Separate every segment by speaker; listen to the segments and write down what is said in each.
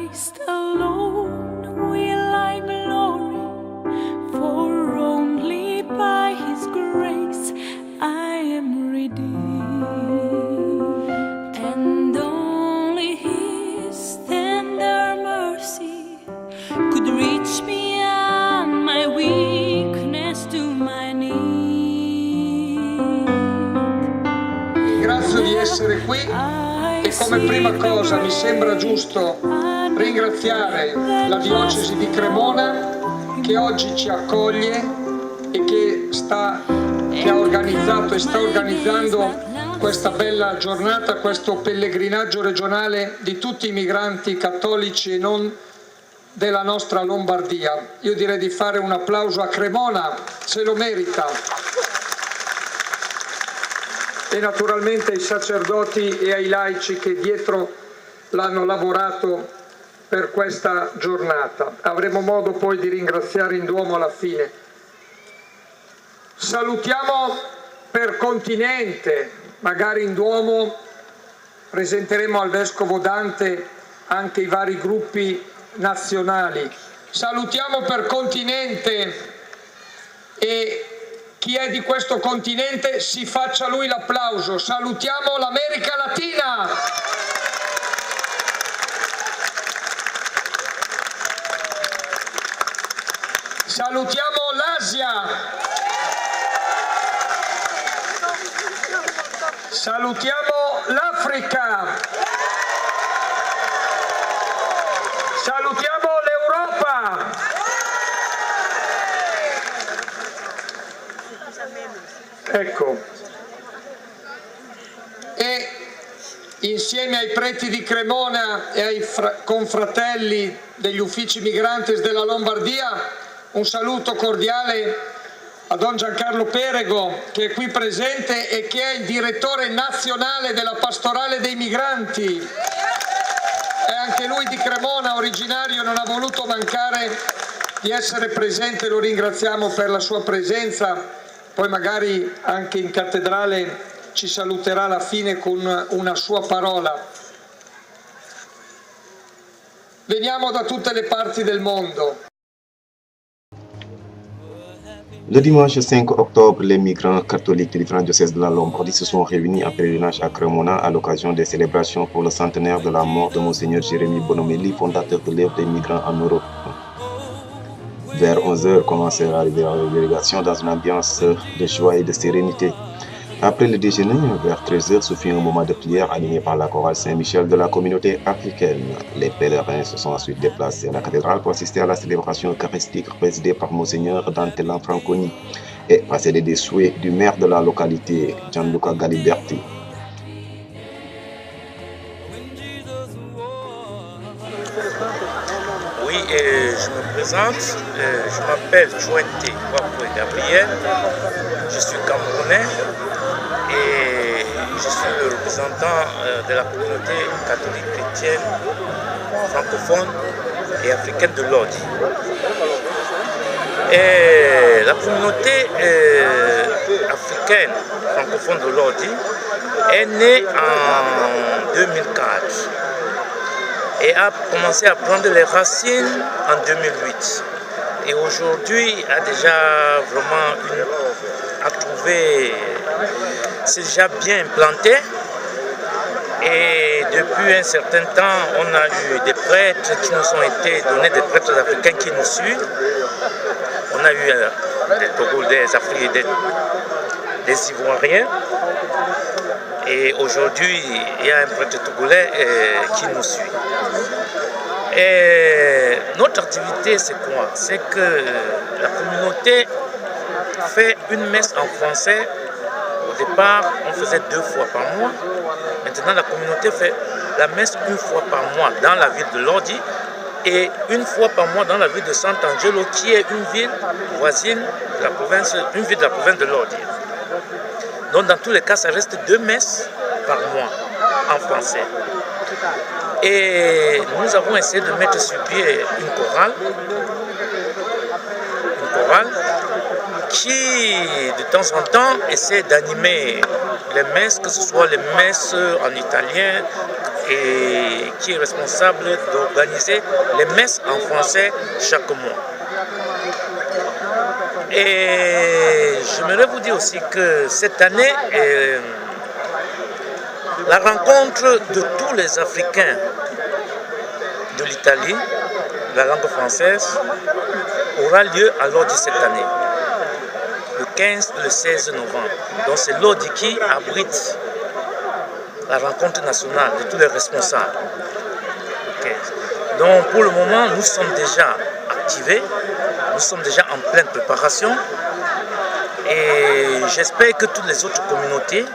Speaker 1: Christ alone will I glory, for only by His grace I am redeemed, and only His tender mercy could reach beyond my weakness to my need.
Speaker 2: Ringrazio di essere qui e come prima cosa mi sembra giusto ringraziare la diocesi di Cremona che oggi ci accoglie e che ha organizzato e sta organizzando questa bella giornata, questo pellegrinaggio regionale di tutti i migranti cattolici e non della nostra Lombardia. Io direi di fare un applauso a Cremona, se lo merita. E naturalmente ai sacerdoti e ai laici che dietro l'hanno lavorato per questa giornata. Avremo modo poi di ringraziare in Duomo alla fine. Salutiamo per continente, magari in Duomo presenteremo al Vescovo Dante anche i vari gruppi nazionali. Salutiamo per continente e chi è di questo continente si faccia lui l'applauso. Salutiamo l'America Latina. Salutiamo l'Asia. Salutiamo l'Africa. Salutiamo l'Europa. Ecco, e insieme ai preti di Cremona e ai confratelli degli uffici migrantes della Lombardia un saluto cordiale a Don Giancarlo Perego, che è qui presente e che è il direttore nazionale della Pastorale dei Migranti. È anche lui di Cremona, originario, non ha voluto mancare di essere presente, lo ringraziamo per la sua presenza. Poi magari anche in cattedrale ci saluterà alla fine con una sua parola. Veniamo da tutte le parti del mondo.
Speaker 3: Le dimanche 5 octobre, les migrants catholiques des différents diocèses de la Lombardie se sont réunis en pèlerinage à Cremona à l'occasion des célébrations pour le centenaire de la mort de Monseigneur Jérémie Bonomelli, fondateur de l'œuvre des migrants en Europe. Vers 11h, commençait à arriver la délégation dans une ambiance de joie et de sérénité. Après le déjeuner, vers 13h, se fit un moment de prière animé par la chorale Saint-Michel de la communauté africaine. Les pèlerins se sont ensuite déplacés à la cathédrale pour assister à la célébration eucharistique présidée par Monseigneur Dante Lanfranconi et précédée des souhaits du maire de la localité, Gianluca Galiberti.
Speaker 4: Oui, je me présente, je m'appelle Chouette Wapwe Gabriel, je suis camerounais et je suis le représentant de la communauté catholique chrétienne, francophone et africaine de Lodi. Et la communauté africaine francophone de Lodi est née en 2004. Et a commencé à prendre les racines en 2008. Et aujourd'hui a déjà vraiment c'est déjà bien implanté. Et depuis un certain temps, on a eu des prêtres qui nous ont été donnés, des prêtres africains qui nous suivent. On a eu des Togolais, des Africains, des Ivoiriens. Et aujourd'hui, il y a un prêtre togolais qui nous suit. Et notre activité, c'est quoi? C'est que la communauté fait une messe en français. Au départ, on faisait 2 fois par mois. Maintenant, la communauté fait la messe 1 fois par mois dans la ville de Lodi et 1 fois par mois dans la ville de Sant'Angelo, qui est une ville voisine de la province, une ville de la province de Lodi. Donc dans tous les cas, ça reste 2 messes par mois en français. Et nous avons essayé de mettre sur pied une chorale qui, de temps en temps, essaie d'animer les messes, que ce soit les messes en italien, et qui est responsable d'organiser les messes en français chaque mois. Et j'aimerais vous dire aussi que cette année, la rencontre de tous les Africains de l'Italie, la langue française, aura lieu à l'Odi cette année, le 15 et le 16 novembre. Donc c'est l'Odi qui abrite la rencontre nationale de tous les responsables. Okay. Donc pour le moment, nous sommes déjà activés, nous sommes déjà en pleine préparation et j'espère que toutes les autres communautés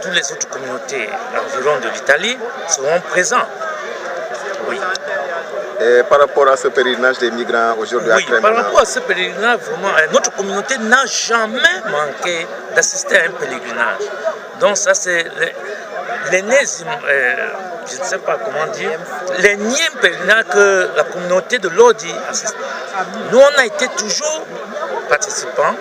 Speaker 4: environ de l'Italie seront présents. Oui.
Speaker 5: Et par rapport à ce pèlerinage des migrants aujourd'hui à Crémona?
Speaker 4: Par rapport à ce pèlerinage, vraiment, notre communauté n'a jamais manqué d'assister à un pèlerinage. Donc ça c'est l'énésime, je ne sais pas comment dire, l'énième pèlerinage que la communauté de l'Odi assiste. Nous on a été toujours participants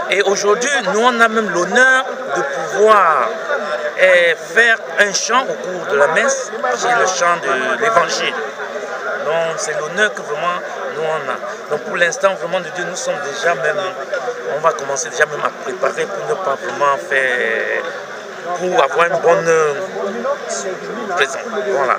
Speaker 4: et aujourd'hui nous on a même l'honneur de pouvoir faire un chant au cours de la messe, qui est le chant de l'évangile. Donc c'est l'honneur que vraiment nous on a. Donc pour l'instant vraiment de Dieu nous sommes déjà même, on va commencer déjà même à préparer pour ne pas vraiment faire, pour avoir une bonne présence. Voilà.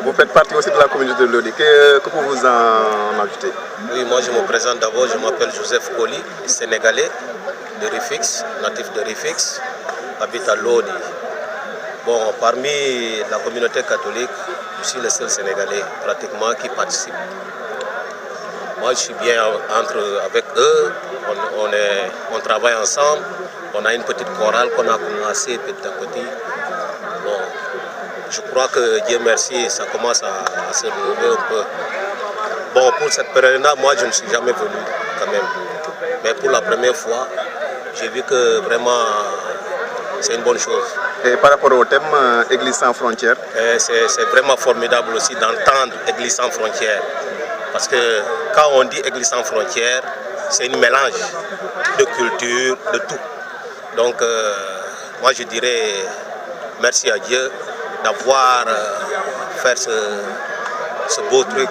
Speaker 5: Vous faites partie aussi de la communauté de l'Odi. Que pouvez-vous en ajouter?
Speaker 6: Oui, moi je me présente d'abord, je m'appelle Joseph Koli, sénégalais de Rifix, natif de Rifix, habite à l'Odi. Bon, parmi la communauté catholique, je suis le seul Sénégalais pratiquement qui participe. Moi, je suis bien avec eux, on travaille ensemble, on a une petite chorale qu'on a commencé petit à petit. Bon, je crois que Dieu merci, ça commence à se relever un peu. Bon, pour cette période-là, moi, je ne suis jamais venu quand même. Mais pour la première fois, j'ai vu que vraiment, c'est une bonne chose.
Speaker 5: Et par rapport au thème Église sans frontières?
Speaker 6: C'est vraiment formidable aussi d'entendre Église sans frontières. Parce que quand on dit Église sans frontières, c'est un mélange de culture, de tout. Donc, moi je dirais merci à Dieu d'avoir fait ce beau truc,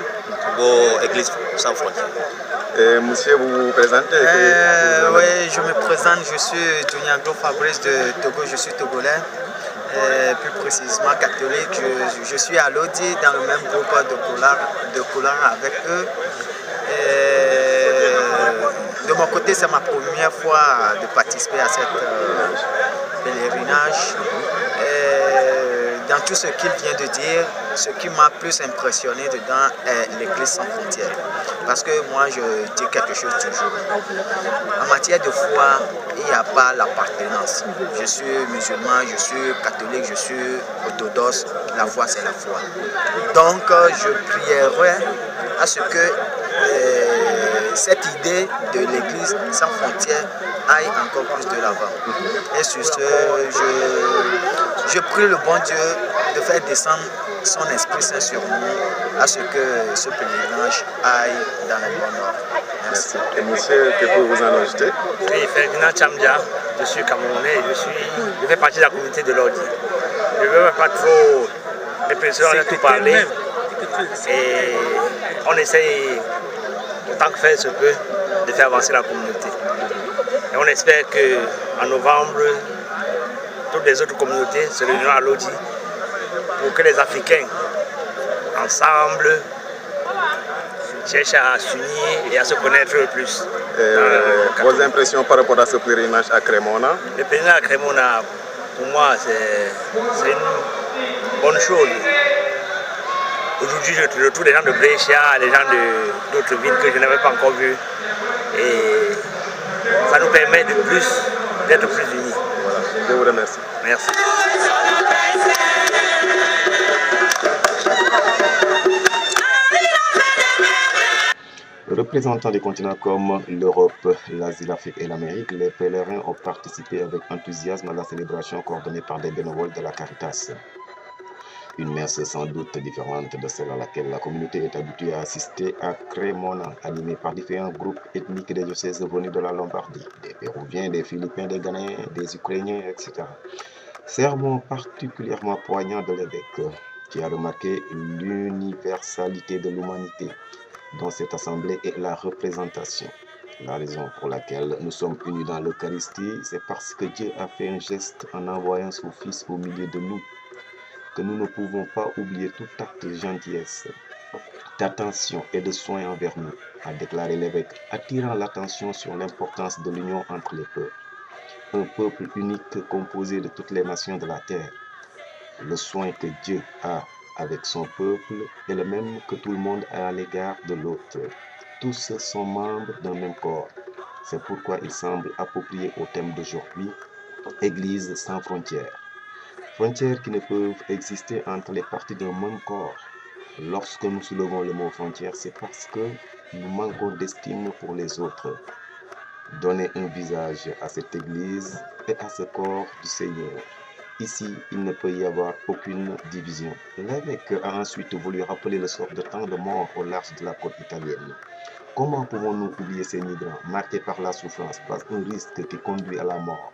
Speaker 6: beau Église sans frontières.
Speaker 5: Et monsieur, vous vous présentez?
Speaker 7: Oui, je me présente, je suis Duniago Fabrice de Togo, je suis togolais, plus précisément catholique. Je suis à l'Odi dans le même groupe de Kolar avec eux. De mon côté, c'est ma première fois de participer à cette pèlerinage. Dans tout ce qu'il vient de dire, ce qui m'a plus impressionné dedans est l'Église sans frontières. Parce que moi, je dis quelque chose toujours. En matière de foi, il n'y a pas l'appartenance. Je suis musulman, je suis catholique, je suis orthodoxe. La foi, c'est la foi. Donc, je prierai à ce que cette idée de l'Église sans frontières aille encore plus de l'avant. Et sur ce, je prie le bon Dieu de faire descendre son Esprit Saint sur nous, à ce que ce pèlerinage aille dans le bon ordre. Merci.
Speaker 5: Et monsieur, que pouvez-vous en ajouter?
Speaker 8: Oui, Ferdinand Chamdia, je suis camerounais, je fais partie de la communauté de l'Odi. Je ne veux pas trop répéter, on a tout parlé. Et on essaye, autant que faire se peut, de faire avancer la communauté. Et on espère qu'en novembre, toutes les autres communautés se réuniront à l'Odi pour que les Africains, ensemble, cherchent à s'unir et à se connaître plus.
Speaker 5: Vos impressions par rapport à ce pèlerinage à Crémona?
Speaker 8: Le pèlerinage à Crémona, pour moi, c'est une bonne chose. Aujourd'hui, je retrouve des gens de Brescia, des gens d'autres villes que je n'avais pas encore vues. Et ça nous permet d'être plus unis.
Speaker 5: Voilà. Je vous remercie.
Speaker 8: Merci.
Speaker 3: Représentant des continents comme l'Europe, l'Asie, l'Afrique et l'Amérique, les pèlerins ont participé avec enthousiasme à la célébration coordonnée par des bénévoles de la Caritas. Une messe sans doute différente de celle à laquelle la communauté est habituée à assister à Crémona, animée par différents groupes ethniques des diocèses venus de la Lombardie, des Péruviens, des Philippins, des Ghanéens, des Ukrainiens, etc. Sermon particulièrement poignant de l'évêque qui a remarqué l'universalité de l'humanité dont cette assemblée est la représentation. La raison pour laquelle nous sommes unis dans l'Eucharistie, c'est parce que Dieu a fait un geste en envoyant son Fils au milieu de nous, que nous ne pouvons pas oublier tout acte de gentillesse, d'attention et de soin envers nous, a déclaré l'évêque, attirant l'attention sur l'importance de l'union entre les peuples. Un peuple unique composé de toutes les nations de la terre. Le soin que Dieu a avec son peuple est le même que tout le monde a à l'égard de l'autre. Tous sont membres d'un même corps. C'est pourquoi il semble approprié au thème d'aujourd'hui, Église sans frontières. Frontières qui ne peuvent exister entre les parties d'un même corps. Lorsque nous soulevons le mot frontière, c'est parce que nous manquons d'estime pour les autres. Donner un visage à cette Église et à ce corps du Seigneur. Ici, il ne peut y avoir aucune division. L'évêque a ensuite voulu rappeler le sort de tant de morts au large de la côte italienne. Comment pouvons-nous oublier ces migrants marqués par la souffrance, par un risque qui conduit à la mort?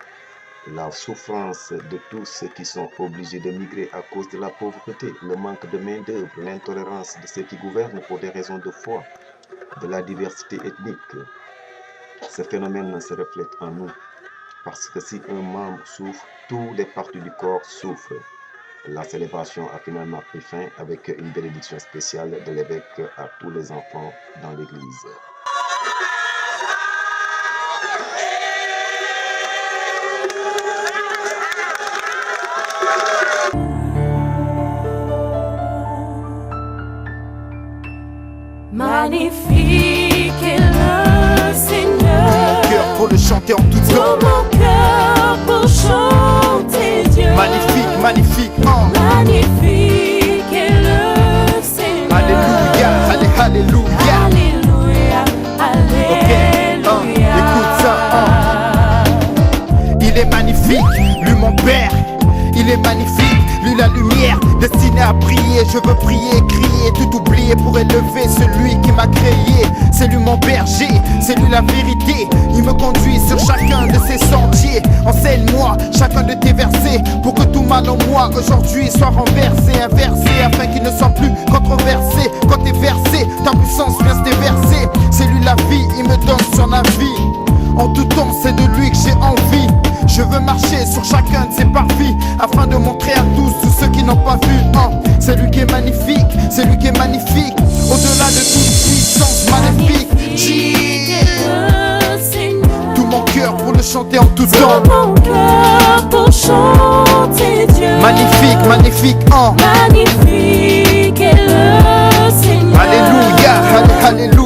Speaker 3: La souffrance de tous ceux qui sont obligés de migrer à cause de la pauvreté, le manque de main-d'œuvre, l'intolérance de ceux qui gouvernent pour des raisons de foi, de la diversité ethnique. Ce phénomène se reflète en nous, parce que si un membre souffre, tous les parties du corps souffrent. La célébration a finalement pris fin avec une bénédiction spéciale de l'évêque à tous les enfants dans l'église.
Speaker 1: Magnifique est le Seigneur.
Speaker 9: Cœur pour le chanter en tout temps.
Speaker 1: Tout mon cœur pour chanter Dieu.
Speaker 9: Magnifique, magnifique. Oh.
Speaker 1: Magnifique est le Seigneur.
Speaker 9: Alléluia, alléluia.
Speaker 1: Alléluia, alléluia.
Speaker 9: Écoute ça. Il est magnifique, lui mon Père. Il est magnifique, lui la lumière, destinée à briller. Je veux prier, crier, tout oublier pour élever celui qui m'a créé. C'est lui mon berger, c'est lui la vérité. Il me conduit sur chacun de ses sentiers. Enseigne-moi chacun de tes versets, pour que tout mal en moi aujourd'hui soit renversé, inversé, afin qu'il ne soit plus controversé. Quand t'es versé, ta puissance vient se déverser. C'est lui la vie, il me donne son avis. En tout temps, c'est de lui que j'ai envie. Je veux marcher sur chacun de ses parvis, afin de montrer à tous ceux qui n'ont pas vu. C'est lui qui est magnifique, c'est lui qui est magnifique. Au-delà de toute puissance maléfique. Tout mon cœur pour le chanter en tout temps.
Speaker 1: Tout mon cœur pour chanter Dieu.
Speaker 9: Magnifique, magnifique.
Speaker 1: Magnifique est le Seigneur.
Speaker 9: Alléluia, alléluia.